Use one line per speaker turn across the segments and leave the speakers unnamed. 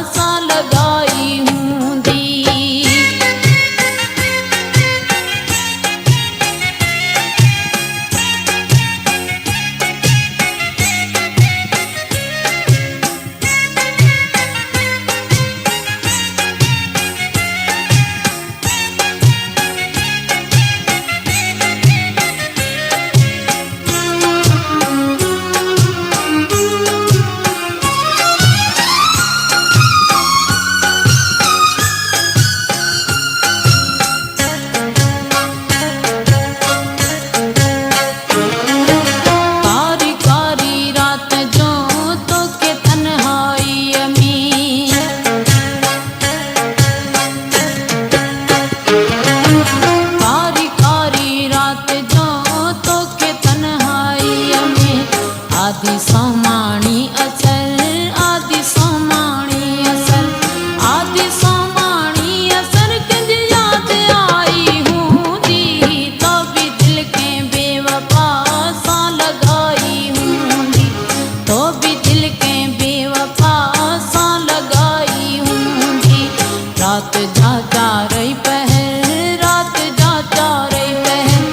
सा लगाई हूँ दी। आदि सोमाणी असर, आदि सोमाणी असर, आदि सोमाणी असर कंज याद आई हूँ दी। तो भी दिल के बेवफा सा लगाई हूँ दी। तो भी दिल के बेवफा सा लगाई हूँ दी। रात जाता रही पहर, रात जाता रही पहर,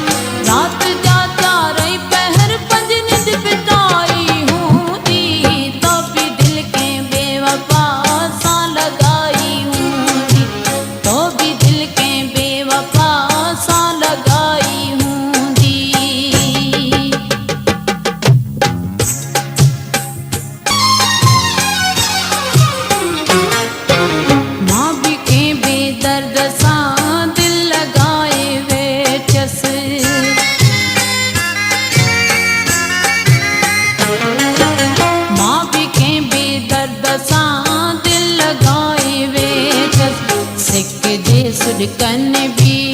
रात जाता रही पहर पंज नित बिता सुडकन भी